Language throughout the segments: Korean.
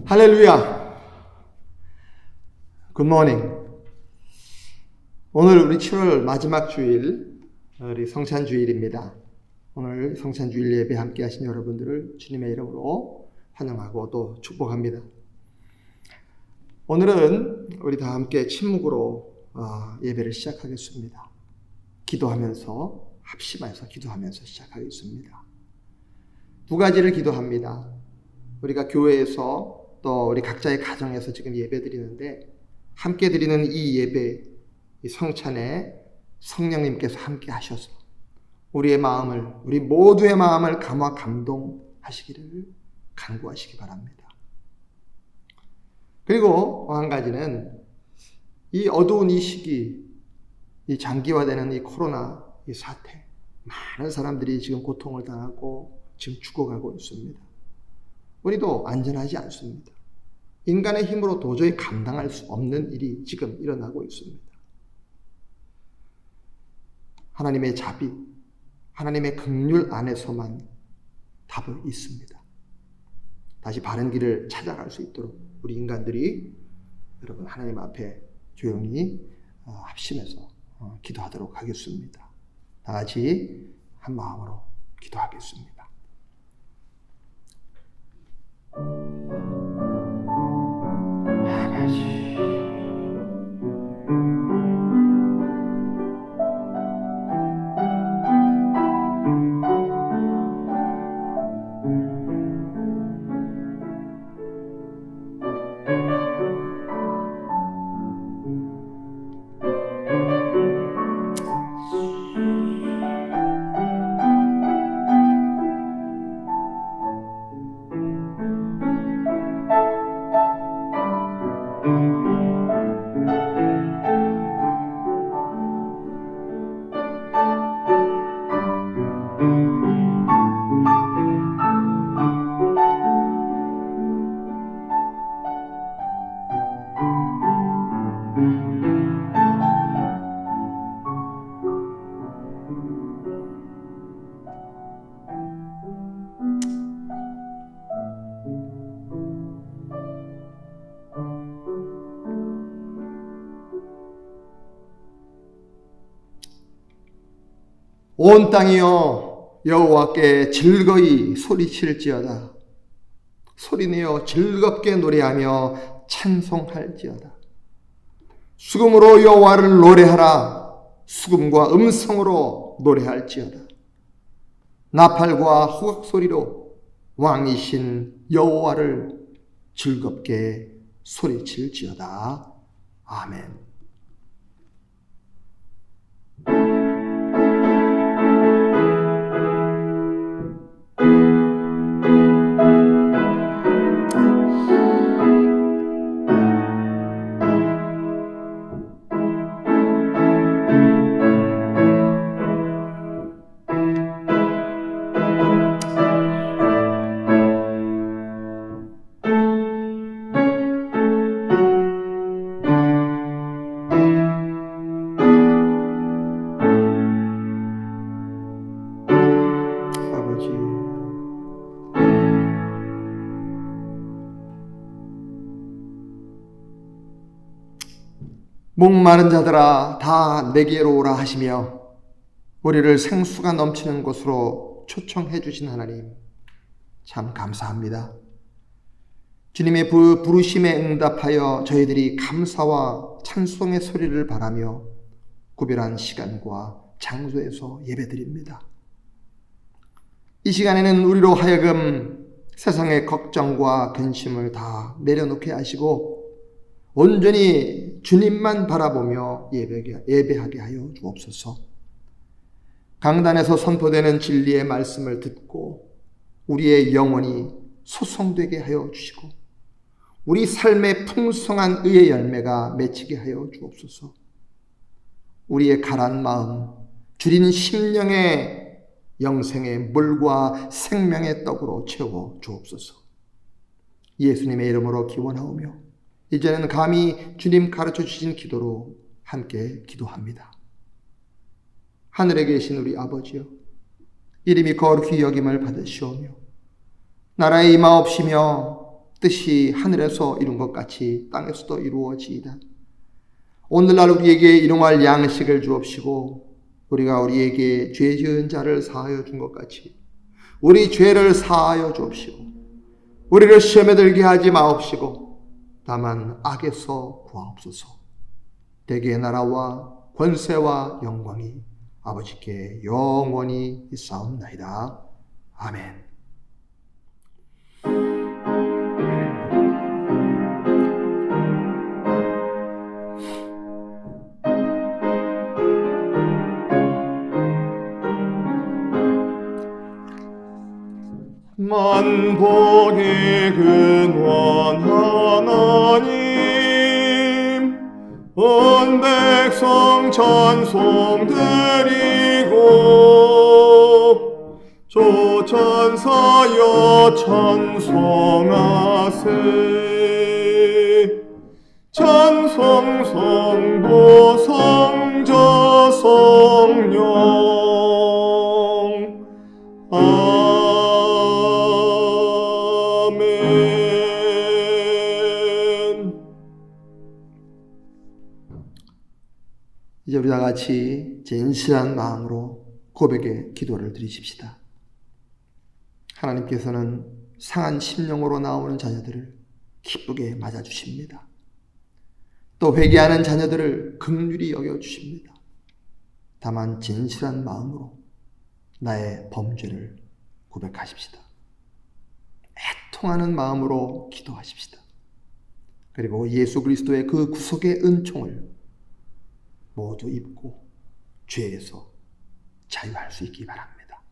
할렐루야. 굿모닝. 오늘 우리 7월 마지막 주일, 우리 성찬주일입니다. 오늘 성찬주일 예배 함께 하신 여러분들을 주님의 이름으로 환영하고 또 축복합니다. 오늘은 우리 다 함께 침묵으로 예배를 시작하겠습니다. 기도하면서, 합심해서 기도하면서 시작하겠습니다. 두 가지를 기도합니다. 우리가 교회에서 또 우리 각자의 가정에서 지금 예배 드리는데, 함께 드리는 이 예배, 이 성찬에 성령님께서 함께 하셔서 우리의 마음을, 우리 모두의 마음을 감동하시기를 간구하시기 바랍니다. 그리고 한 가지는 이 어두운 이 시기, 이 장기화되는 이 코로나 이 사태, 많은 사람들이 지금 고통을 당하고 지금 죽어가고 있습니다. 우리도 안전하지 않습니다. 인간의 힘으로 도저히 감당할 수 없는 일이 지금 일어나고 있습니다. 하나님의 자비, 하나님의 긍휼 안에서만 답이 있습니다. 다시 바른 길을 찾아갈 수 있도록 우리 인간들이 여러분 하나님 앞에 조용히 합심해서 기도하도록 하겠습니다. 다 같이 한 마음으로 기도하겠습니다. 온 땅이여 여호와께 즐거이 소리칠지어다. 소리내어 즐겁게 노래하며 찬송할지어다. 수금으로 여호와를 노래하라. 수금과 음성으로 노래할지어다. 나팔과 호각소리로 왕이신 여호와를 즐겁게 소리칠지어다. 아멘. 목마른 자들아 다 내게로 오라 하시며 우리를 생수가 넘치는 곳으로 초청해 주신 하나님 참 감사합니다. 주님의 부르심에 응답하여 저희들이 감사와 찬송의 소리를 바라며 구별한 시간과 장소에서 예배드립니다. 이 시간에는 우리로 하여금 세상의 걱정과 근심을 다 내려놓게 하시고 온전히 주님만 바라보며 예배하게 하여 주옵소서. 강단에서 선포되는 진리의 말씀을 듣고 우리의 영혼이 소성되게 하여 주시고 우리 삶의 풍성한 의의 열매가 맺히게 하여 주옵소서. 우리의 가란 마음, 줄인 심령의 영생의 물과 생명의 떡으로 채워 주옵소서. 예수님의 이름으로 기원하오며 이제는 감히 주님 가르쳐 주신 기도로 함께 기도합니다. 하늘에 계신 우리 아버지여, 이름이 거룩히 여김을 받으시오며 나라의 임하옵시며 뜻이 하늘에서 이룬 것 같이 땅에서도 이루어지이다. 오늘날 우리에게 일용할 양식을 주옵시고 우리가 우리에게 죄 지은 자를 사하여 준 것 같이 우리 죄를 사하여 주옵시고 우리를 시험에 들게 하지 마옵시고 다만 악에서 구하옵소서. 대개의 나라와 권세와 영광이 아버지께 영원히 있사옵나이다. 아멘. 만복의 근원 하나님, 온 백성 찬송 드리고 조천사여 찬송하세. 찬송 성부 성자 성령 이제 우리 다 같이 진실한 마음으로 고백의 기도를 드리십시다. 하나님께서는 상한 심령으로 나오는 자녀들을 기쁘게 맞아주십니다. 또 회개하는 자녀들을 긍휼히 여겨주십니다. 다만 진실한 마음으로 나의 범죄를 고백하십시다. 애통하는 마음으로 기도하십시다. 그리고 예수 그리스도의 그 구속의 은총을 모두 입고 죄에서 자유할 수 있기 바랍니다.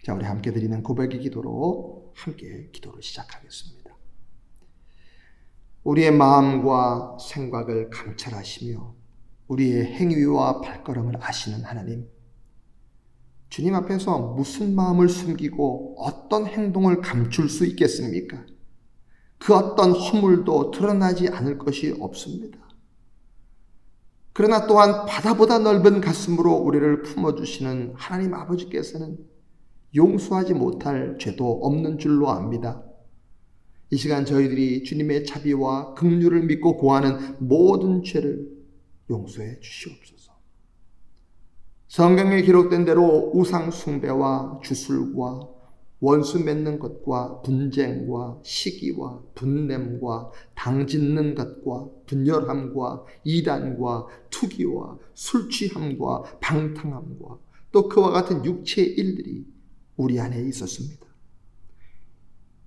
자, 우리 함께 드리는 고백의 기도로 함께 기도를 시작하겠습니다. 우리의 마음과 생각을 감찰하시며 우리의 행위와 발걸음을 아시는 하나님, 주님 앞에서 무슨 마음을 숨기고 어떤 행동을 감출 수 있겠습니까? 그 어떤 허물도 드러나지 않을 것이 없습니다. 그러나 또한 바다보다 넓은 가슴으로 우리를 품어주시는 하나님 아버지께서는 용서하지 못할 죄도 없는 줄로 압니다. 이 시간 저희들이 주님의 자비와 긍휼을 믿고 고하는 모든 죄를 용서해 주시옵소서. 성경에 기록된 대로 우상 숭배와 주술과 원수 맺는 것과 분쟁과 시기와 분냄과 당짓는 것과 분열함과 이단과 투기와 술취함과 방탕함과 또 그와 같은 육체의 일들이 우리 안에 있었습니다.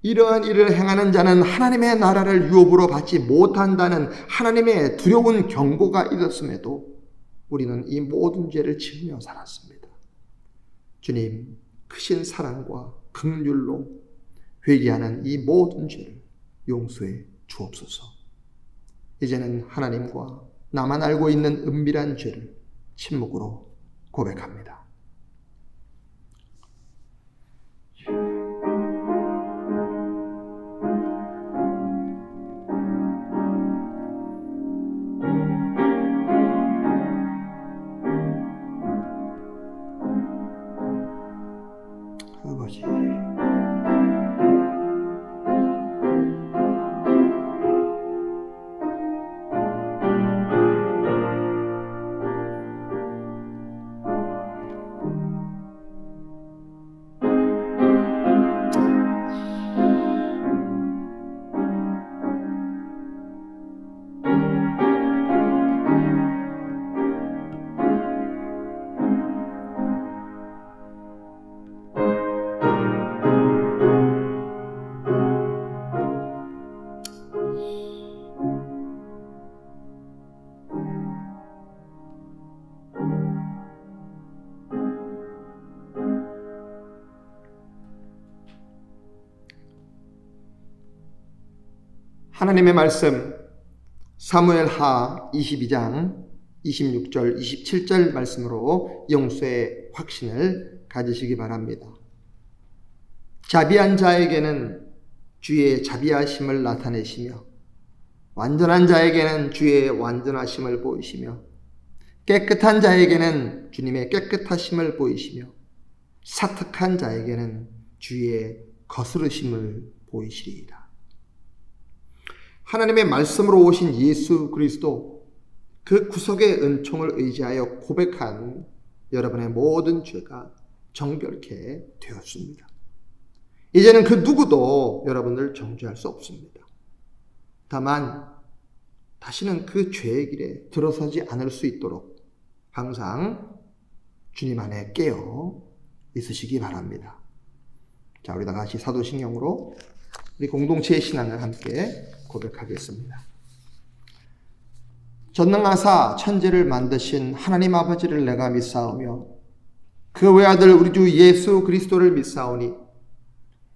이러한 일을 행하는 자는 하나님의 나라를 유업으로 받지 못한다는 하나님의 두려운 경고가 있었음에도 우리는 이 모든 죄를 지으며 살았습니다. 주님, 크신 사랑과 긍휼로 회개하는 이 모든 죄를 용서해 주옵소서. 이제는 하나님과 나만 알고 있는 은밀한 죄를 침묵으로 고백합니다. 아버지, 하나님의 말씀 사무엘하 22장 26절 27절 말씀으로 용서의 확신을 가지시기 바랍니다. 자비한 자에게는 주의 자비하심을 나타내시며 완전한 자에게는 주의 완전하심을 보이시며 깨끗한 자에게는 주님의 깨끗하심을 보이시며 사특한 자에게는 주의 거스르심을 보이시리이다. 하나님의 말씀으로 오신 예수 그리스도 그 구속의 은총을 의지하여 고백한 여러분의 모든 죄가 정결케 되었습니다. 이제는 그 누구도 여러분을 정죄할 수 없습니다. 다만 다시는 그 죄의 길에 들어서지 않을 수 있도록 항상 주님 안에 깨어 있으시기 바랍니다. 자, 우리 다 같이 사도신경으로 우리 공동체의 신앙을 함께 고백하겠습니다. 전능하사 천지를 만드신 하나님 아버지를 내가 믿사오며 그 외아들 우리 주 예수 그리스도를 믿사오니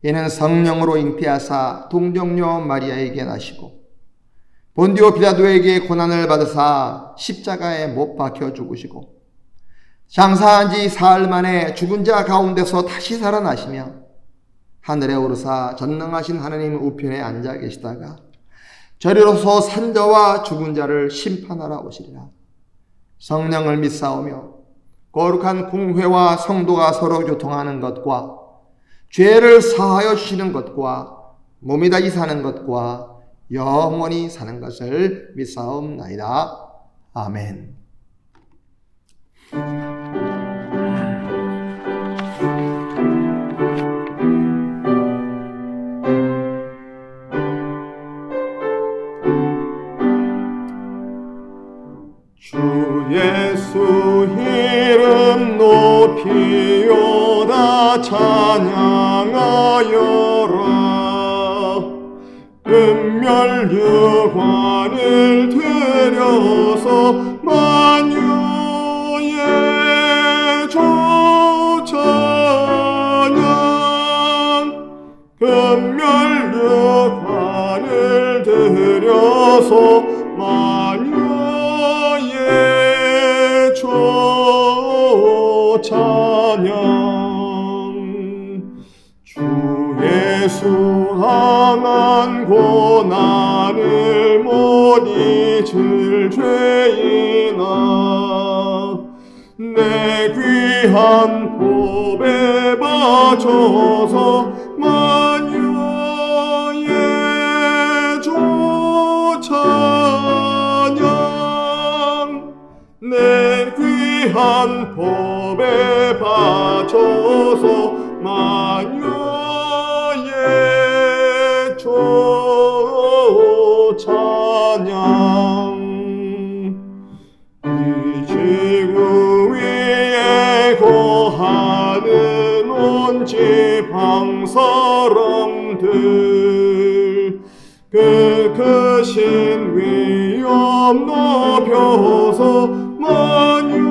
이는 성령으로 잉태하사 동정녀 마리아에게 나시고 본디오 빌라도에게 고난을 받으사 십자가에 못 박혀 죽으시고 장사한 지 사흘 만에 죽은 자 가운데서 다시 살아나시며 하늘에 오르사 전능하신 하나님 우편에 앉아 계시다가 저리로서 산자와 죽은 자를 심판하러 오시리라. 성령을 믿사오며 거룩한 공회와 성도가 서로 교통하는 것과 죄를 사하여 주시는 것과 몸이 다시 사는 것과 영원히 사는 것을 믿사옵나이다. 아멘. 주 예수 이름 높이오다 찬양하여라. 은멸유관을 들여서 만유의 조찬양. 은멸유관을 들여서 만유의 조찬양. 주 예수 항한 고난을 못 잊을 죄인아 내 귀한 법에 바쳐서 만유의 조찬양. 내 귀한 법에 바쳐서 만유의 조찬양. 이 지구 위에 거하는 온 지방 사람들 그 크신 위엄 높여서 만유의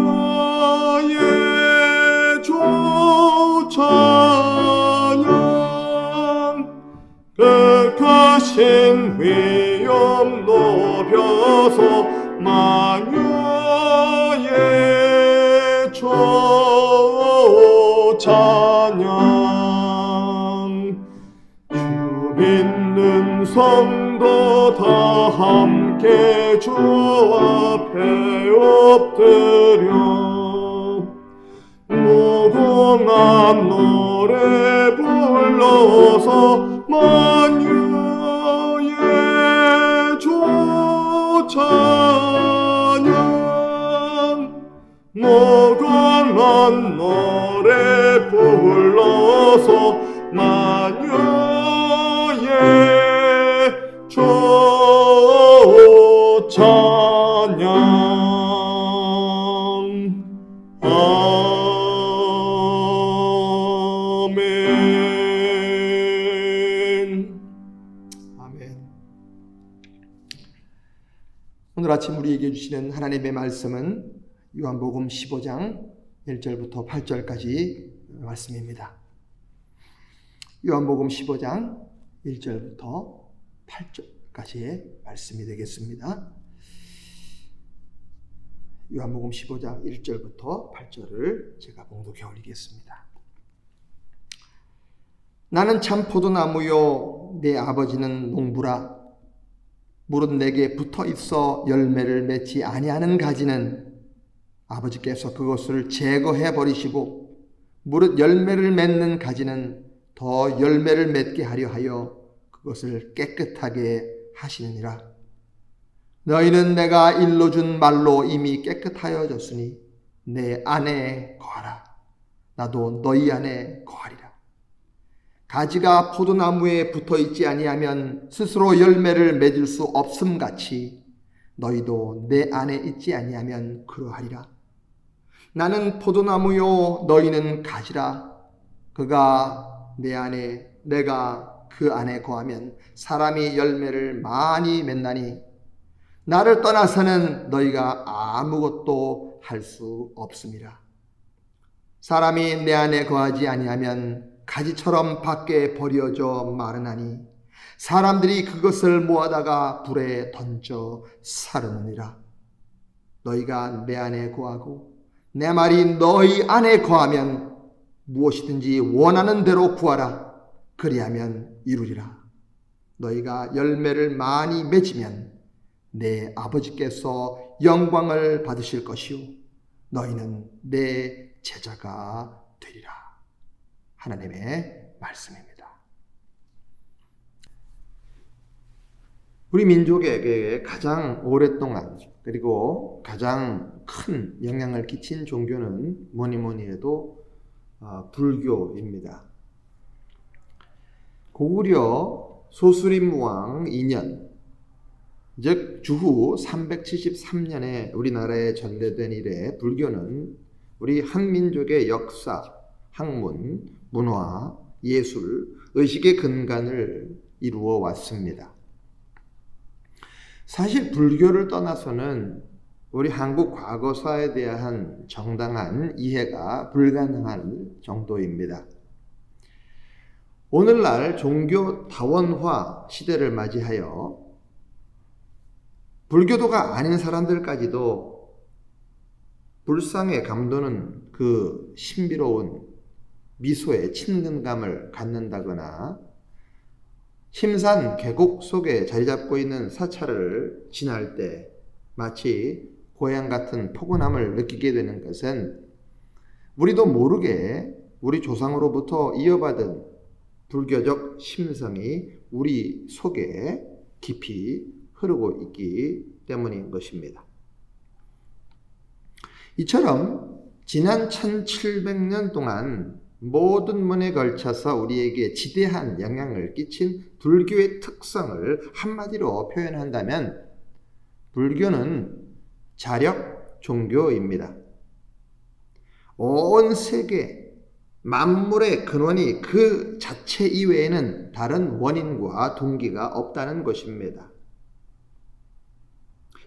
조찬양. 그 크신 위엄 높여서 만유의 조찬양. 주 믿는 성도 다 함께 주 앞에 엎드려 무궁한 노래 불러서 만유의 조찬양. 무궁한 노래 불러서 만유의 조찬양. 오늘 아침 우리에게 주시는 하나님의 말씀은 요한복음 15장 1절부터 8절까지 말씀입니다. 요한복음 15장 1절부터 8절까지의 말씀이 되겠습니다. 요한복음 15장 1절부터 8절을 제가 봉독해 올리겠습니다. 나는 참 포도나무요 내 아버지는 농부라. 무릇 내게 붙어 있어 열매를 맺지 아니하는 가지는 아버지께서 그것을 제거해 버리시고 무릇 열매를 맺는 가지는 더 열매를 맺게 하려 하여 그것을 깨끗하게 하시느니라. 너희는 내가 일러준 말로 이미 깨끗하여졌으니 내 안에 거하라. 나도 너희 안에 거하리라. 가지가 포도나무에 붙어있지 아니하면 스스로 열매를 맺을 수 없음같이 너희도 내 안에 있지 아니하면 그러하리라. 나는 포도나무요 너희는 가지라. 그가 내 안에 내가 그 안에 거하면 사람이 열매를 많이 맺나니 나를 떠나서는 너희가 아무것도 할 수 없음이라. 사람이 내 안에 거하지 아니하면 가지처럼 밖에 버려져 마르나니 사람들이 그것을 모아다가 불에 던져 사르느니라. 너희가 내 안에 거하고 내 말이 너희 안에 거하면 무엇이든지 원하는 대로 구하라. 그리하면 이루리라. 너희가 열매를 많이 맺으면 내 아버지께서 영광을 받으실 것이요 너희는 내 제자가 되리라. 하나님의 말씀입니다. 우리 민족에게 가장 오랫동안 그리고 가장 큰 영향을 끼친 종교는 뭐니 해도 불교입니다. 고구려 소수림왕 2년 즉 주후 373년에 우리나라에 전래된 이래 불교는 우리 한민족의 역사, 학문, 문화, 예술, 의식의 근간을 이루어 왔습니다. 사실 불교를 떠나서는 우리 한국 과거사에 대한 정당한 이해가 불가능한 정도입니다. 오늘날 종교 다원화 시대를 맞이하여 불교도가 아닌 사람들까지도 불상에 감도는 그 신비로운 미소에 친근감을 갖는다거나 심산 계곡 속에 자리 잡고 있는 사찰을 지날 때 마치 고향 같은 포근함을 느끼게 되는 것은 우리도 모르게 우리 조상으로부터 이어받은 불교적 심성이 우리 속에 깊이 흐르고 있기 때문인 것입니다. 이처럼 지난 1700년 동안 모든 문에 걸쳐서 우리에게 지대한 영향을 끼친 불교의 특성을 한마디로 표현한다면 불교는 자력 종교입니다. 온 세계 만물의 근원이 그 자체 이외에는 다른 원인과 동기가 없다는 것입니다.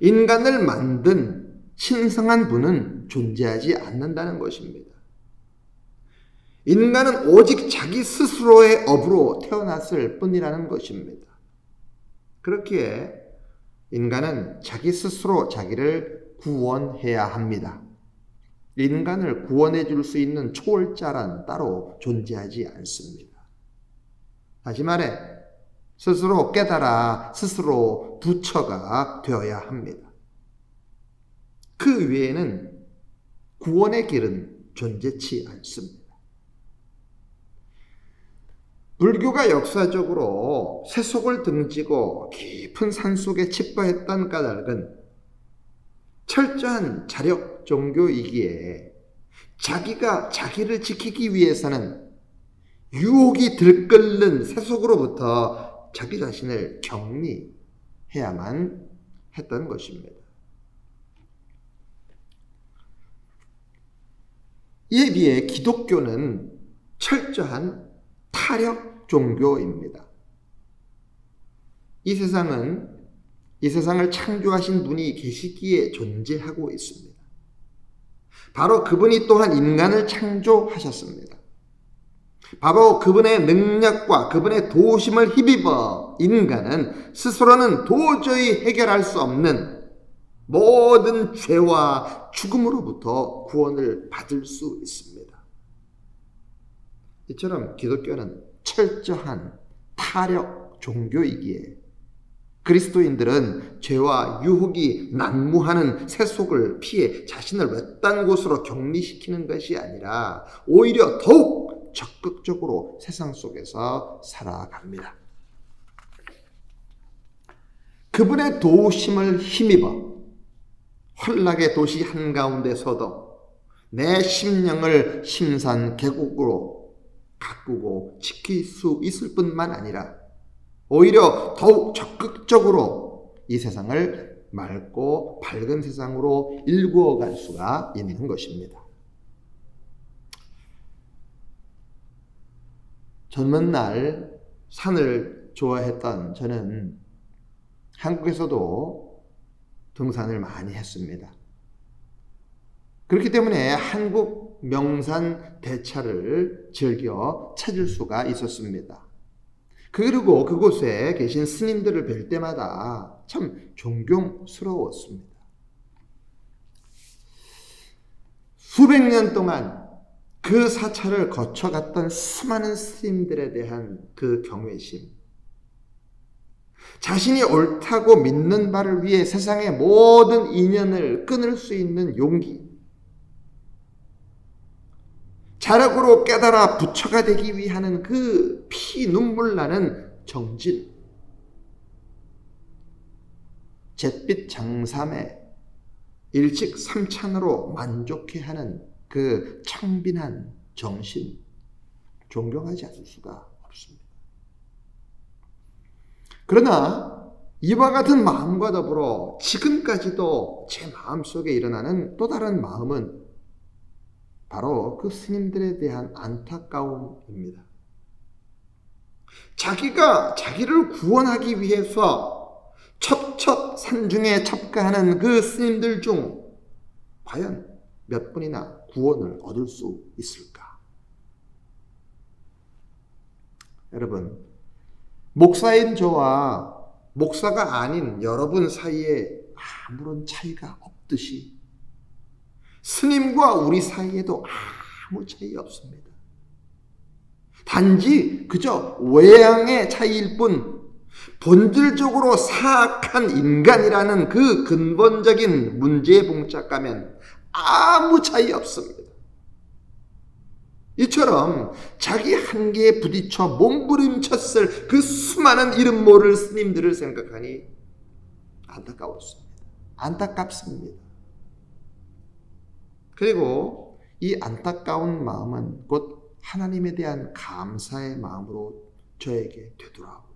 인간을 만든 신성한 분은 존재하지 않는다는 것입니다. 인간은 오직 자기 스스로의 업으로 태어났을 뿐이라는 것입니다. 그렇기에 인간은 자기 스스로 자기를 구원해야 합니다. 인간을 구원해 줄 수 있는 초월자란 따로 존재하지 않습니다. 다시 말해 스스로 깨달아 스스로 부처가 되어야 합니다. 그 외에는 구원의 길은 존재치 않습니다. 불교가 역사적으로 세속을 등지고 깊은 산속에 칩거했던 까닭은 철저한 자력 종교이기에 자기가 자기를 지키기 위해서는 유혹이 들끓는 세속으로부터 자기 자신을 격리해야만 했던 것입니다. 이에 비해 기독교는 철저한 타력 종교입니다. 이 세상을 창조하신 분이 계시기에 존재하고 있습니다. 바로 그분이 또한 인간을 창조하셨습니다. 바로 그분의 능력과 그분의 도심을 힘입어 인간은 스스로는 도저히 해결할 수 없는 모든 죄와 죽음으로부터 구원을 받을 수 있습니다. 이처럼 기독교는 철저한 타력 종교이기에 그리스도인들은 죄와 유혹이 난무하는 세속을 피해 자신을 외딴 곳으로 격리시키는 것이 아니라 오히려 더욱 적극적으로 세상 속에서 살아갑니다. 그분의 도우심을 힘입어 혼락의 도시 한가운데 서도 내 심령을 심산계곡으로 가꾸고 지킬 수 있을 뿐만 아니라 오히려 더욱 적극적으로 이 세상을 맑고 밝은 세상으로 일구어 갈 수가 있는 것입니다. 젊은 날 산을 좋아했던 저는 한국에서도 등산을 많이 했습니다. 그렇기 때문에 한국 명산 대차를 즐겨 찾을 수가 있었습니다. 그리고 그곳에 계신 스님들을 뵐 때마다 참 존경스러웠습니다. 수백 년 동안 그 사찰을 거쳐갔던 수많은 스님들에 대한 그 경외심, 자신이 옳다고 믿는 바를 위해 세상의 모든 인연을 끊을 수 있는 용기, 자력으로 깨달아 부처가 되기 위하는 그 피 눈물 나는 정진, 잿빛 장삼에 일찍 삼찬으로 만족해하는 그 청빈한 정신, 존경하지 않을 수가 없습니다. 그러나 이와 같은 마음과 더불어 지금까지도 제 마음속에 일어나는 또 다른 마음은 바로 그 스님들에 대한 안타까움입니다. 자기가 자기를 구원하기 위해서 첩첩 산중에 첩가하는 그 스님들 중 과연 몇 분이나 구원을 얻을 수 있을까? 여러분, 목사인 저와 목사가 아닌 여러분 사이에 아무런 차이가 없듯이 스님과 우리 사이에도 아무 차이 없습니다. 단지 그저 외양의 차이일 뿐 본질적으로 사악한 인간이라는 그 근본적인 문제에 봉착하면 아무 차이 없습니다. 이처럼 자기 한계에 부딪혀 몸부림쳤을 그 수많은 이름 모를 스님들을 생각하니 안타깝습니다. 그리고 이 안타까운 마음은 곧 하나님에 대한 감사의 마음으로 저에게 되돌아옵니다.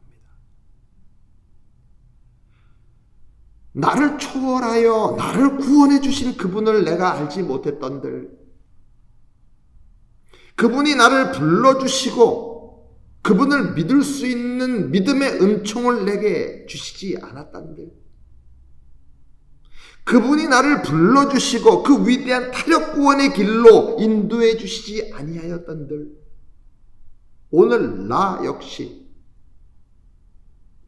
나를 초월하여 나를 구원해 주신 그분을 내가 알지 못했던들, 그분이 나를 불러주시고 그분을 믿을 수 있는 믿음의 은총을 내게 주시지 않았던들, 그분이 나를 불러주시고 그 위대한 타력 구원의 길로 인도해 주시지 아니하였던들, 오늘 나 역시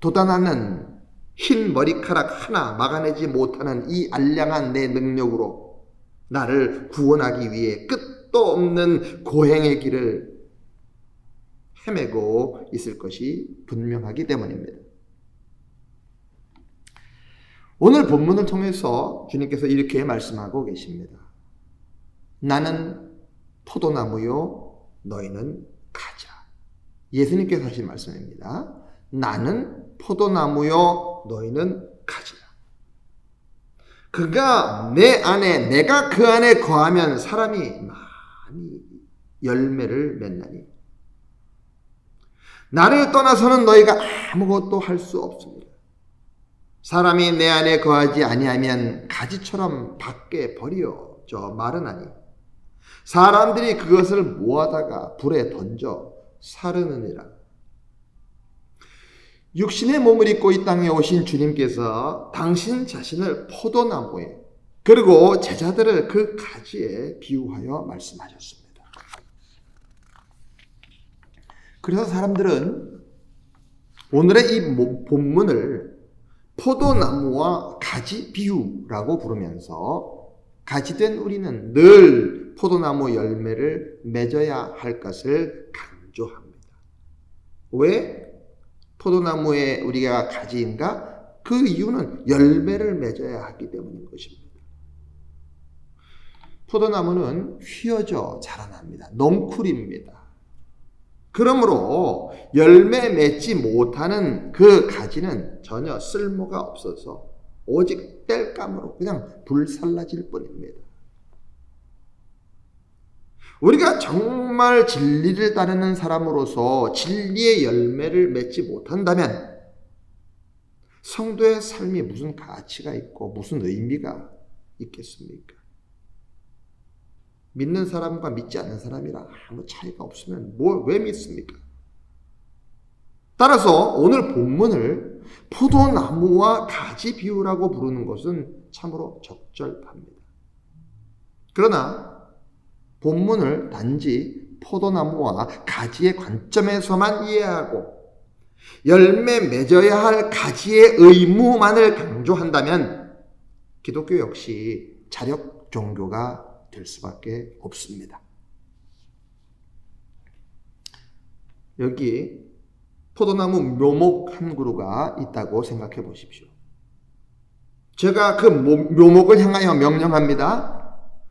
돋아나는 흰 머리카락 하나 막아내지 못하는 이 알량한 내 능력으로 나를 구원하기 위해 끝도 없는 고행의 길을 헤매고 있을 것이 분명하기 때문입니다. 오늘 본문을 통해서 주님께서 이렇게 말씀하고 계십니다. 나는 포도나무요, 너희는 가지라. 예수님께서 하신 말씀입니다. 나는 포도나무요, 너희는 가지라. 그가 내 안에, 내가 그 안에 거하면 사람이 많이 열매를 맺나니 나를 떠나서는 너희가 아무것도 할 수 없습니다. 사람이 내 안에 거하지 아니하면 가지처럼 밖에 버려져 마르나니 사람들이 그것을 모아다가 불에 던져 사르느니라. 육신의 몸을 입고 이 땅에 오신 주님께서 당신 자신을 포도나무에 그리고 제자들을 그 가지에 비유하여 말씀하셨습니다. 그래서 사람들은 오늘의 이 본문을 포도나무와 가지 비유라고 부르면서 가지된 우리는 늘 포도나무 열매를 맺어야 할 것을 강조합니다. 왜 포도나무에 우리가 가지인가? 그 이유는 열매를 맺어야 하기 때문인 것입니다. 포도나무는 휘어져 자라납니다. 넝쿨입니다. 그러므로 열매 맺지 못하는 그 가지는 전혀 쓸모가 없어서 오직 땔감으로 그냥 불살라질 뿐입니다. 우리가 정말 진리를 따르는 사람으로서 진리의 열매를 맺지 못한다면 성도의 삶이 무슨 가치가 있고 무슨 의미가 있겠습니까? 믿는 사람과 믿지 않는 사람이랑 아무 차이가 없으면 왜 믿습니까? 따라서 오늘 본문을 포도나무와 가지 비유라고 부르는 것은 참으로 적절합니다. 그러나 본문을 단지 포도나무와 가지의 관점에서만 이해하고 열매 맺어야 할 가지의 의무만을 강조한다면 기독교 역시 자력 종교가 될 수밖에 없습니다. 여기 포도나무 묘목 한 그루가 있다고 생각해 보십시오. 제가 그 묘목을 향하여 명령합니다.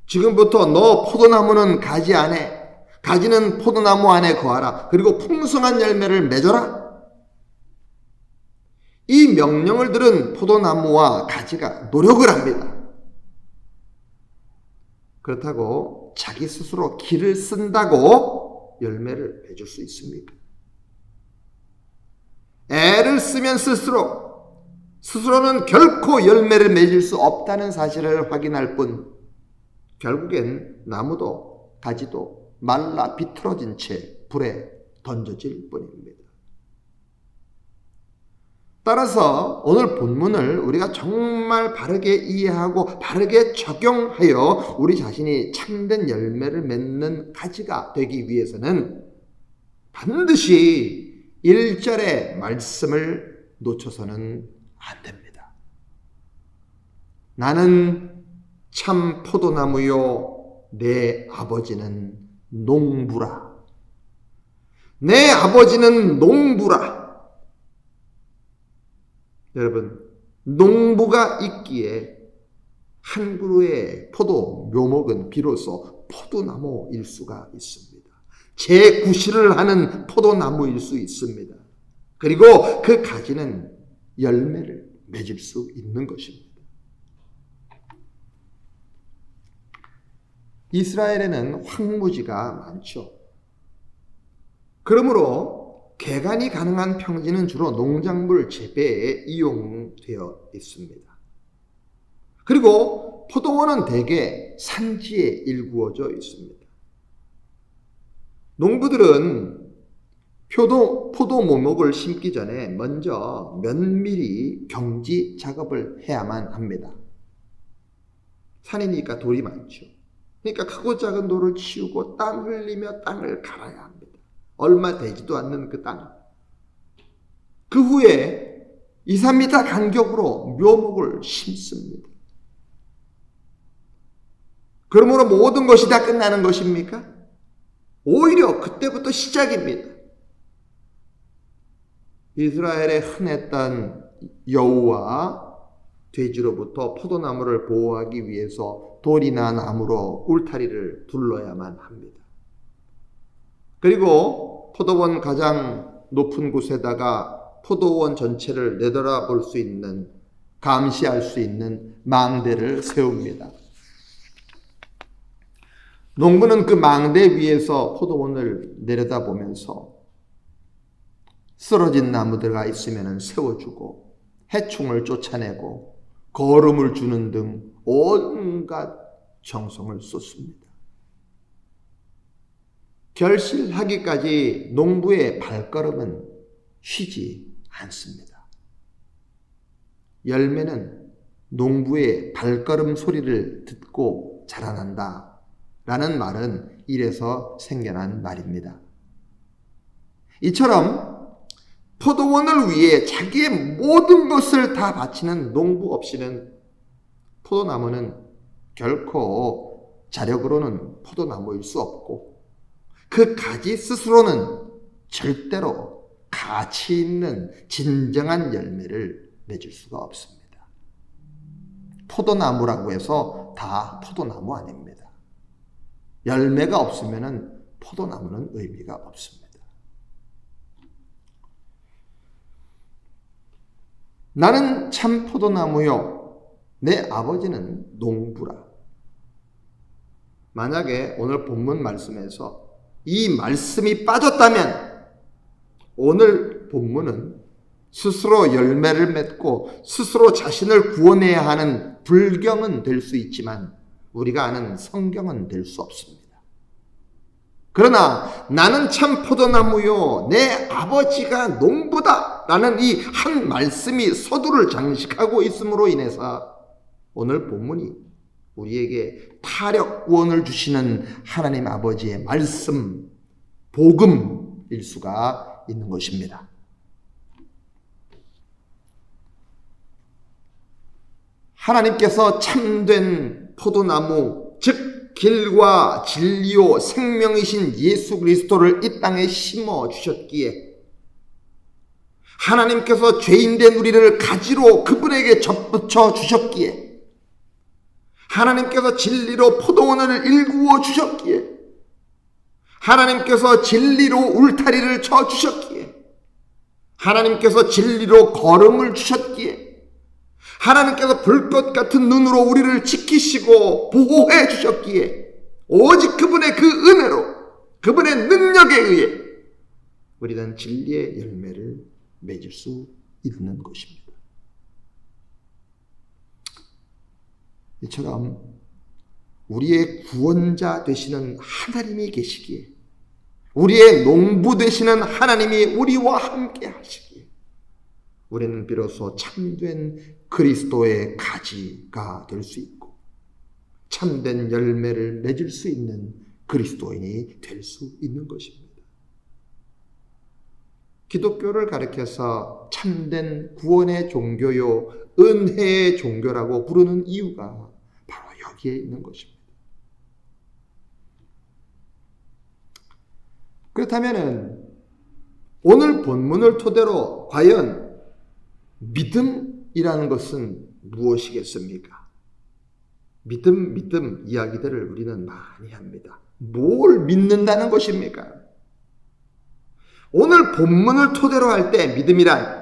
지금부터 너 포도나무는 가지 안에, 가지는 포도나무 안에 거하라. 그리고 풍성한 열매를 맺어라. 이 명령을 들은 포도나무와 가지가 노력을 합니다. 그렇다고 자기 스스로 기를 쓴다고 열매를 맺을 수 있습니까? 애를 쓰면 스스로는 결코 열매를 맺을 수 없다는 사실을 확인할 뿐 결국엔 나무도 가지도 말라 비틀어진 채 불에 던져질 뿐입니다. 따라서 오늘 본문을 우리가 정말 바르게 이해하고 바르게 적용하여 우리 자신이 참된 열매를 맺는 가지가 되기 위해서는 반드시 1절의 말씀을 놓쳐서는 안 됩니다. 나는 참 포도나무요 내 아버지는 농부라. 내 아버지는 농부라. 여러분, 농부가 있기에 한 그루의 포도 묘목은 비로소 포도나무일 수가 있습니다. 재구실을 하는 포도나무일 수 있습니다. 그리고 그 가지는 열매를 맺을 수 있는 것입니다. 이스라엘에는 황무지가 많죠. 그러므로 개간이 가능한 평지는 주로 농작물 재배에 이용되어 있습니다. 그리고 포도원은 대개 산지에 일구어져 있습니다. 농부들은 포도 모목을 심기 전에 먼저 면밀히 경지 작업을 해야만 합니다. 산이니까 돌이 많죠. 그러니까 크고 작은 돌을 치우고 땀 흘리며 땅을 갈아야 합니다. 얼마 되지도 않는 그 땅. 그 후에 2, 3m 간격으로 묘목을 심습니다. 그러므로 모든 것이 다 끝나는 것입니까? 오히려 그때부터 시작입니다. 이스라엘에 흔했던 여우와 돼지로부터 포도나무를 보호하기 위해서 돌이나 나무로 울타리를 둘러야만 합니다. 그리고 포도원 가장 높은 곳에다가 포도원 전체를 내돌아볼 수 있는, 감시할 수 있는 망대를 세웁니다. 농부는 그 망대 위에서 포도원을 내려다보면서 쓰러진 나무들가 있으면 세워주고 해충을 쫓아내고 거름을 주는 등 온갖 정성을 쏟습니다. 결실하기까지 농부의 발걸음은 쉬지 않습니다. 열매는 농부의 발걸음 소리를 듣고 자라난다 라는 말은 이래서 생겨난 말입니다. 이처럼 포도원을 위해 자기의 모든 것을 다 바치는 농부 없이는 포도나무는 결코 자력으로는 포도나무일 수 없고 그 가지 스스로는 절대로 가치 있는 진정한 열매를 맺을 수가 없습니다. 포도나무라고 해서 다 포도나무 아닙니다. 열매가 없으면 포도나무는 의미가 없습니다. 나는 참 포도나무요 내 아버지는 농부라. 만약에 오늘 본문 말씀에서 이 말씀이 빠졌다면 오늘 본문은 스스로 열매를 맺고 스스로 자신을 구원해야 하는 불경은 될 수 있지만 우리가 아는 성경은 될 수 없습니다. 그러나 나는 참 포도나무요 내 아버지가 농부다 라는 이 한 말씀이 서두를 장식하고 있음으로 인해서 오늘 본문이 우리에게 타력 구원을 주시는 하나님 아버지의 말씀, 복음일 수가 있는 것입니다. 하나님께서 참된 포도나무, 즉 길과 진리요 생명이신 예수 그리스도를 이 땅에 심어 주셨기에 하나님께서 죄인된 우리를 가지로 그분에게 접붙여 주셨기에 하나님께서 진리로 포도원을 일구어 주셨기에 하나님께서 진리로 울타리를 쳐 주셨기에 하나님께서 진리로 걸음을 주셨기에 하나님께서 불꽃 같은 눈으로 우리를 지키시고 보호해 주셨기에 오직 그분의 그 은혜로 그분의 능력에 의해 우리는 진리의 열매를 맺을 수 있는 것입니다. 이처럼 우리의 구원자 되시는 하나님이 계시기에 우리의 농부 되시는 하나님이 우리와 함께 하시기에 우리는 비로소 참된 그리스도의 가지가 될 수 있고 참된 열매를 맺을 수 있는 그리스도인이 될 수 있는 것입니다. 기독교를 가리켜서 참된 구원의 종교요 은혜의 종교라고 부르는 이유가 바로 여기에 있는 것입니다. 그렇다면 오늘 본문을 토대로 과연 믿음이라는 것은 무엇이겠습니까? 믿음 이야기들을 우리는 많이 합니다. 뭘 믿는다는 것입니까? 오늘 본문을 토대로 할 때 믿음이란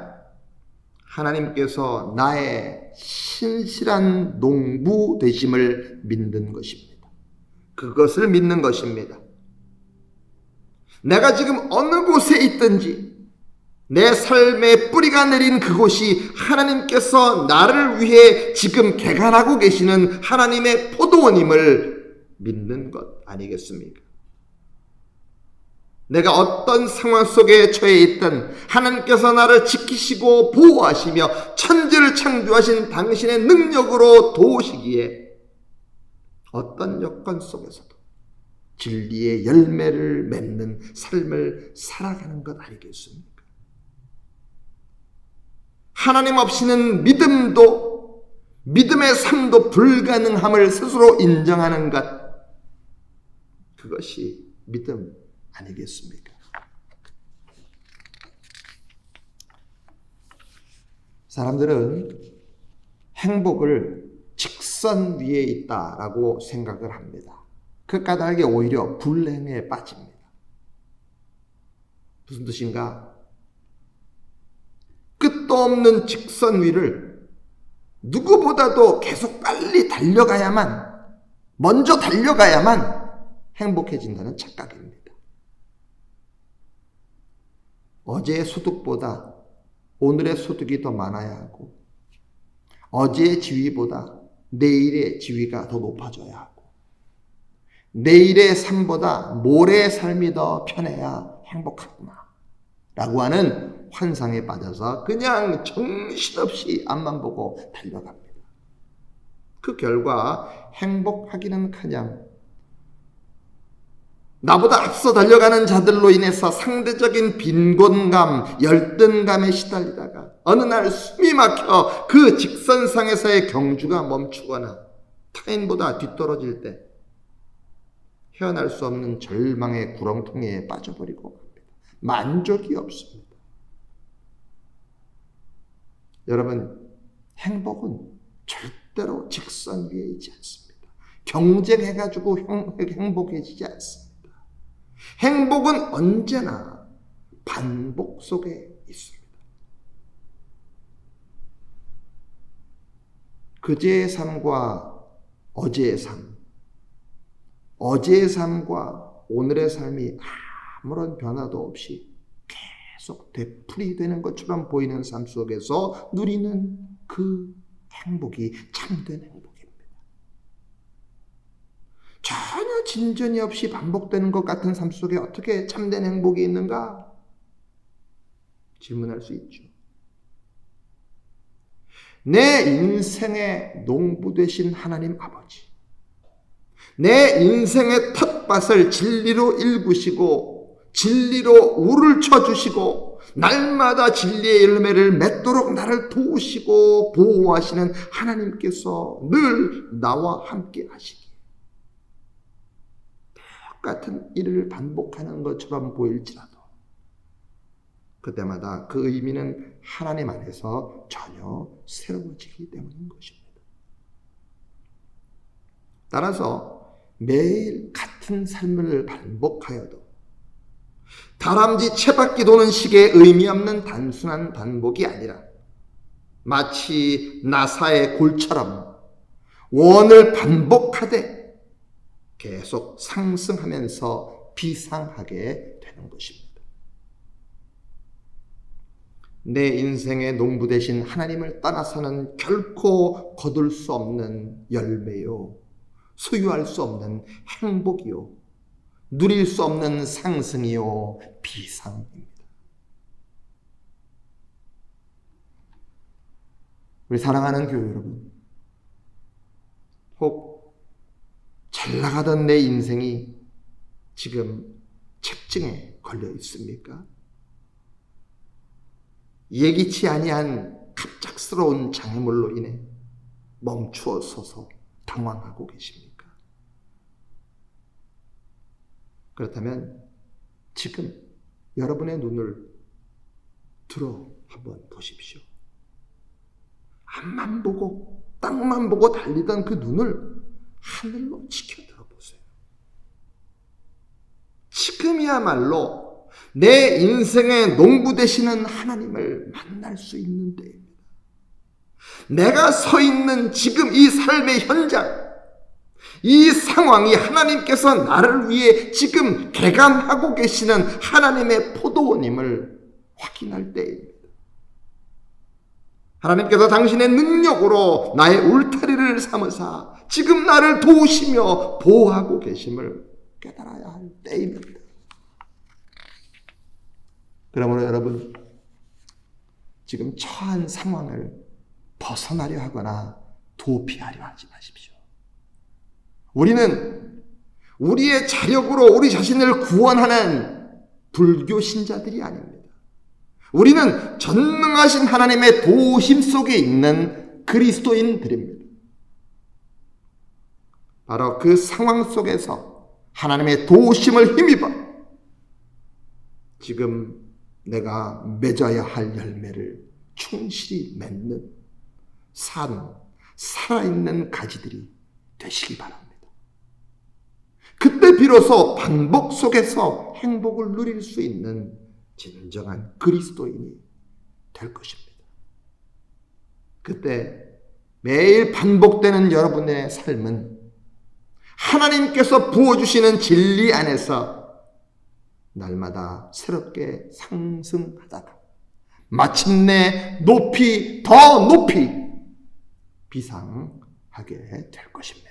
하나님께서 나의 신실한 농부 되심을 믿는 것입니다. 그것을 믿는 것입니다. 내가 지금 어느 곳에 있든지 내 삶의 뿌리가 내린 그곳이 하나님께서 나를 위해 지금 개간하고 계시는 하나님의 포도원임을 믿는 것 아니겠습니까? 내가 어떤 상황 속에 처해 있든 하나님께서 나를 지키시고 보호하시며 천지를 창조하신 당신의 능력으로 도우시기에 어떤 여건 속에서도 진리의 열매를 맺는 삶을 살아가는 것 아니겠습니까? 하나님 없이는 믿음의 삶도 불가능함을 스스로 인정하는 것, 그것이 믿음 아니겠습니까? 사람들은 행복을 직선 위에 있다라고 생각을 합니다. 그 까닭에 오히려 불행에 빠집니다. 무슨 뜻인가? 끝도 없는 직선 위를 누구보다도 계속 빨리 먼저 달려가야만 행복해진다는 착각입니다. 어제의 소득보다 오늘의 소득이 더 많아야 하고 어제의 지위보다 내일의 지위가 더 높아져야 하고 내일의 삶보다 모레의 삶이 더 편해야 행복하구나 라고 하는 환상에 빠져서 그냥 정신없이 앞만 보고 달려갑니다. 그 결과 행복하기는커녕 나보다 앞서 달려가는 자들로 인해서 상대적인 빈곤감, 열등감에 시달리다가 어느 날 숨이 막혀 그 직선상에서의 경주가 멈추거나 타인보다 뒤떨어질 때 헤어날 수 없는 절망의 구렁텅이에 빠져버리고 갑니다. 만족이 없습니다. 여러분, 행복은 절대로 직선 위에 있지 않습니다. 경쟁해가지고 행복해지지 않습니다. 행복은 언제나 반복 속에 있습니다. 그제의 삶과 어제의 삶, 어제의 삶과 오늘의 삶이 아무런 변화도 없이 계속 되풀이되는 것처럼 보이는 삶 속에서 누리는 그 행복이 참된 행복입니다. 전혀 진전이 없이 반복되는 것 같은 삶 속에 어떻게 참된 행복이 있는가? 질문할 수 있죠. 내 인생의 농부 되신 하나님 아버지, 내 인생의 텃밭을 진리로 일구시고 진리로 울을 쳐주시고 날마다 진리의 열매를 맺도록 나를 도우시고 보호하시는 하나님께서 늘 나와 함께 하시기에 똑같은 일을 반복하는 것처럼 보일지라도 그때마다 그 의미는 하나님 안에서 전혀 새로워지기 때문인 것입니다. 따라서 매일 같은 삶을 반복하여도 다람쥐 채바퀴 도는 식의 의미 없는 단순한 반복이 아니라 마치 나사의 골처럼 원을 반복하되 계속 상승하면서 비상하게 되는 것입니다. 내 인생의 농부 되신 하나님을 떠나서는 결코 거둘 수 없는 열매요, 소유할 수 없는 행복이요, 누릴 수 없는 상승이요, 비상입니다. 우리 사랑하는 교회 여러분, 혹 잘 나가던 내 인생이 지금 책증에 걸려 있습니까? 예기치 아니한 갑작스러운 장애물로 인해 멈추어 서서 당황하고 계십니까? 그렇다면 지금 여러분의 눈을 들어 한번 보십시오. 앞만 보고 땅만 보고 달리던 그 눈을 하늘로 치켜 들어보세요. 지금이야말로 내 인생의 농부 되시는 하나님을 만날 수 있는 때입니다. 내가 서 있는 지금 이 삶의 현장, 이 상황이 하나님께서 나를 위해 지금 개간하고 계시는 하나님의 포도원임을 확인할 때입니다. 하나님께서 당신의 능력으로 나의 울타리를 삼으사 지금 나를 도우시며 보호하고 계심을 깨달아야 할 때입니다. 그러므로 여러분, 지금 처한 상황을 벗어나려 하거나 도피하려 하지 마십시오. 우리는 우리의 자력으로 우리 자신을 구원하는 불교 신자들이 아닙니다. 우리는 전능하신 하나님의 도우심 속에 있는 그리스도인들입니다. 바로 그 상황 속에서 하나님의 도우심을 힘입어 지금 내가 맺어야 할 열매를 충실히 맺는 살아있는 가지들이 되시기 바랍니다. 그때 비로소 반복 속에서 행복을 누릴 수 있는 진정한 그리스도인이 될 것입니다. 그때 매일 반복되는 여러분의 삶은 하나님께서 부어주시는 진리 안에서 날마다 새롭게 상승하다가 마침내 높이 더 높이 비상하게 될 것입니다.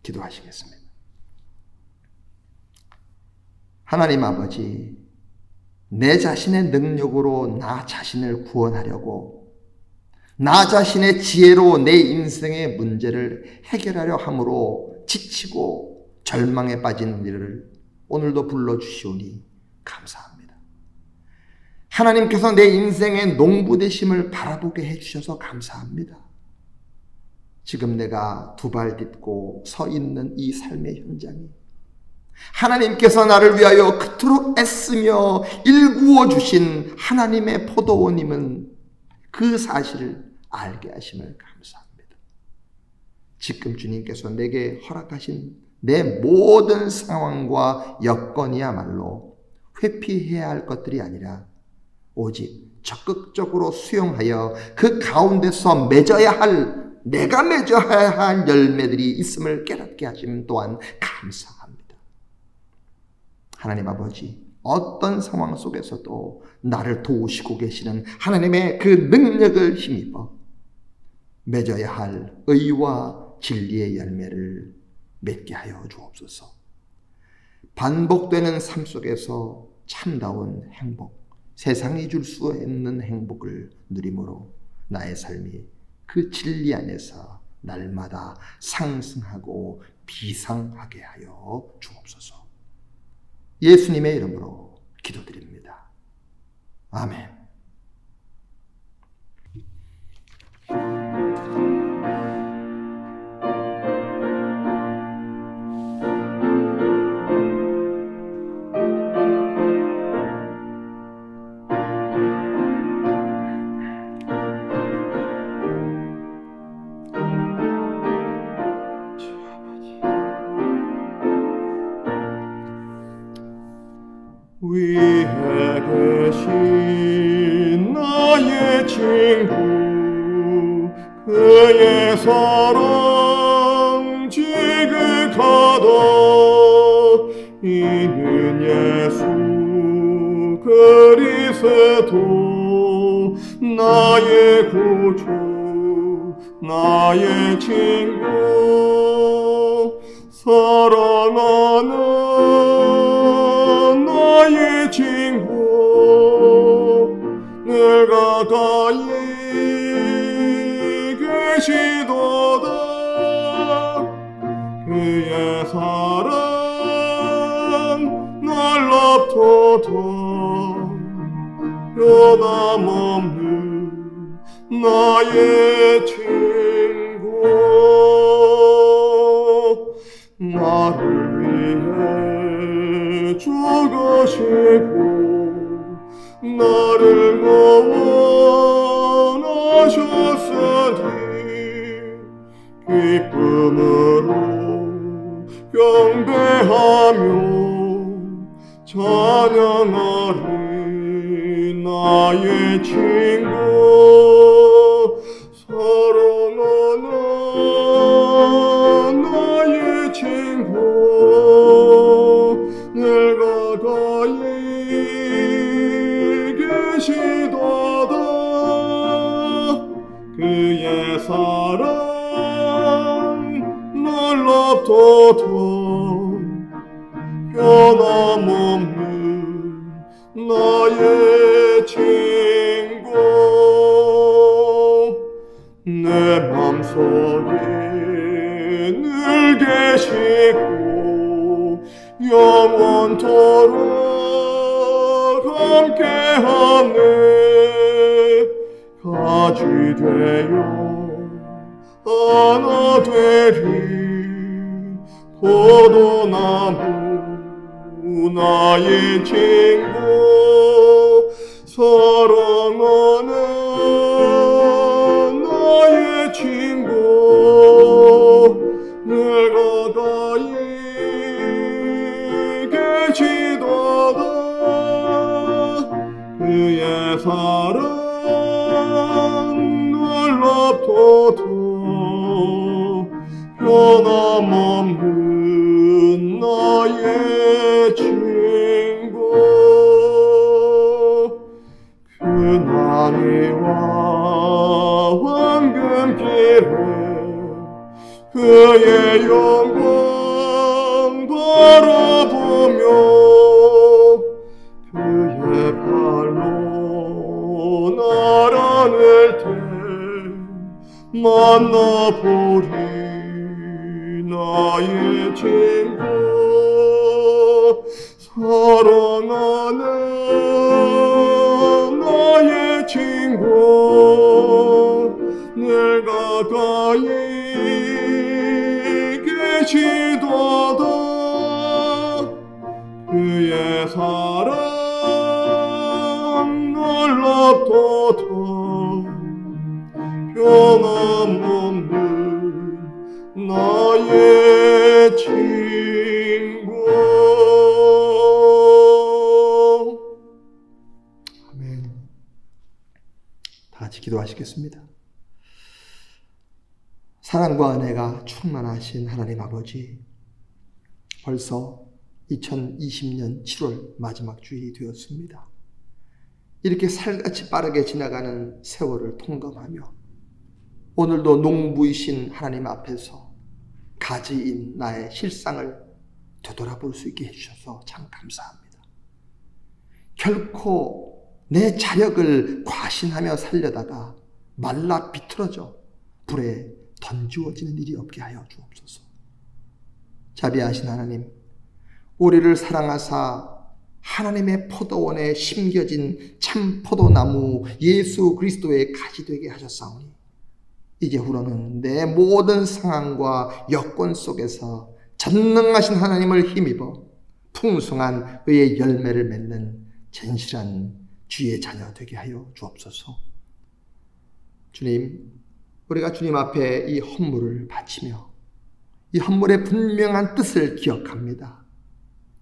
기도하시겠습니다. 하나님 아버지, 내 자신의 능력으로 나 자신을 구원하려고 나 자신의 지혜로 내 인생의 문제를 해결하려 함으로 지치고 절망에 빠진 이를 오늘도 불러주시오니 감사합니다. 하나님께서 내 인생의 농부 되심을 바라보게 해주셔서 감사합니다. 지금 내가 두 발 딛고 서 있는 이 삶의 현장이 하나님께서 나를 위하여 그토록 애쓰며 일구어 주신 하나님의 포도원임은 그 사실을 알게 하심을 감사합니다. 지금 주님께서 내게 허락하신 내 모든 상황과 여건이야말로 회피해야 할 것들이 아니라 오직 적극적으로 수용하여 그 가운데서 내가 맺어야 할 열매들이 있음을 깨닫게 하심 또한 감사합니다. 하나님 아버지, 어떤 상황 속에서도 나를 도우시고 계시는 하나님의 그 능력을 힘입어 맺어야 할 의와 진리의 열매를 맺게 하여 주옵소서. 반복되는 삶 속에서 참다운 행복, 세상이 줄 수 없는 행복을 누림으로 나의 삶이 그 진리 안에서 날마다 상승하고 비상하게 하여 주옵소서. 예수님의 이름으로 기도드립니다. 아멘. 위에 계신 나의 친구, 그의 사랑 지극하다. 이는 예수 그리스도 나의 구주, 나의 친구, 사랑하는 나의 친구, 늘 가까이 계시도다. 그의 사랑 놀랍도다. 변함없는 나의 친구, 나를 위해 죽으시고 나를 구원하셨으니 기쁨으로 경배하며 찬양하리. 나의 친구, 사랑하는 나의 친구, 늘 가까이 계시도다. 그의 사랑 놀랍도다. 변함없는 나의 친구, 내 맘속에 늘 계시고 영원토록 함께하네. 가지 되어 하나 되리. 포도나무 나의 친구, 사랑하는 나의 친구, 늘 가까이 계시도다. 그의 사랑 놀랍도다. 변함없는 나의 친구, 근한이와 황금길에 그의 영광 바라보며 그의 발로 나라낼 때 만나보리. 나의 친구, 사랑하는 나의 친구, 늘 가까이 계시도다. 그의 사랑 놀랍도다. 변함없는 나의 친구. 아멘. 같이 기도하시겠습니다. 사랑과 은혜가 충만하신 하나님 아버지, 벌써 2020년 7월 마지막 주일이 되었습니다. 이렇게 살같이 빠르게 지나가는 세월을 통감하며 오늘도 농부이신 하나님 앞에서 가지인 나의 실상을 되돌아볼 수 있게 해주셔서 참 감사합니다. 결코 내 자력을 과신하며 살려다가 말라 비틀어져 불에 던지워지는 일이 없게 하여 주옵소서. 자비하신 하나님, 우리를 사랑하사 하나님의 포도원에 심겨진 참 포도나무 예수 그리스도의 가지 되게 하셨사오니 이제후로는 내 모든 상황과 여건 속에서 전능하신 하나님을 힘입어 풍성한 의의 열매를 맺는 진실한 주의 자녀 되게 하여 주옵소서. 주님, 우리가 주님 앞에 이 헌물을 바치며 이 헌물의 분명한 뜻을 기억합니다.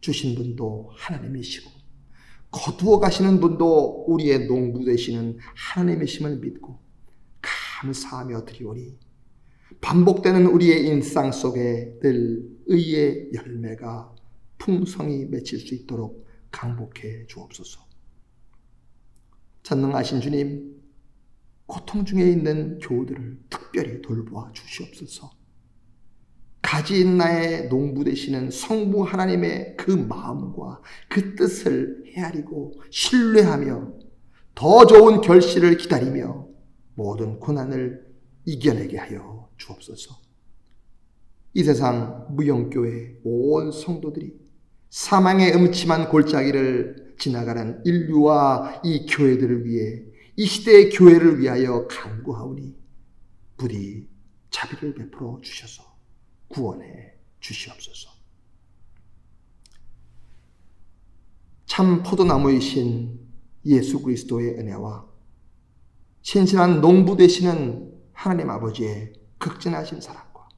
주신 분도 하나님이시고 거두어 가시는 분도 우리의 농부 되시는 하나님이심을 믿고 감사하며 드리오니 반복되는 우리의 일상 속에 늘 의의 열매가 풍성히 맺힐 수 있도록 강복해 주옵소서. 전능하신 주님, 고통 중에 있는 교우들을 특별히 돌보아 주시옵소서. 가지인 나의 농부 되시는 성부 하나님의 그 마음과 그 뜻을 헤아리고 신뢰하며 더 좋은 결실을 기다리며 모든 고난을 이겨내게 하여 주옵소서. 이 세상 무영교회 온 성도들이 사망의 음침한 골짜기를 지나가는 인류와 이 교회들을 위해 이 시대의 교회를 위하여 간구하오니 부디 자비를 베풀어 주셔서 구원해 주시옵소서. 참 포도나무이신 예수 그리스도의 은혜와 신실한 농부 되시는 하나님 아버지의 극진하신 사랑과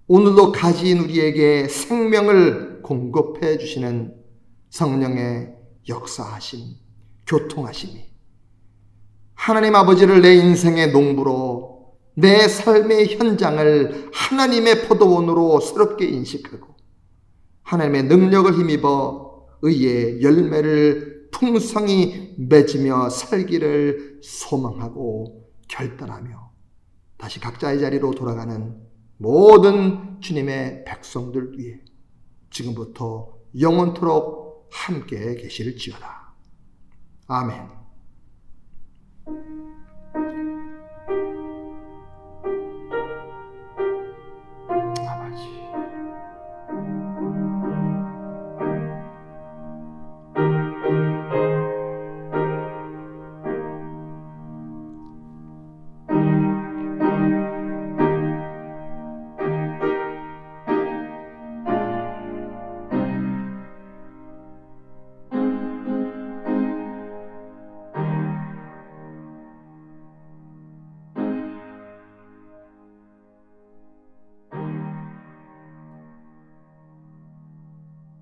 오늘도 가지인 우리에게 생명을 공급해 주시는 성령의 역사하심, 교통하심이 하나님 아버지를 내 인생의 농부로 내 삶의 현장을 하나님의 포도원으로 새롭게 인식하고 하나님의 능력을 힘입어 의의 열매를 풍성히 맺으며 살기를 소망하고 결단하며 다시 각자의 자리로 돌아가는 모든 주님의 백성들 위해 지금부터 영원토록 함께 계실지어다. 아멘.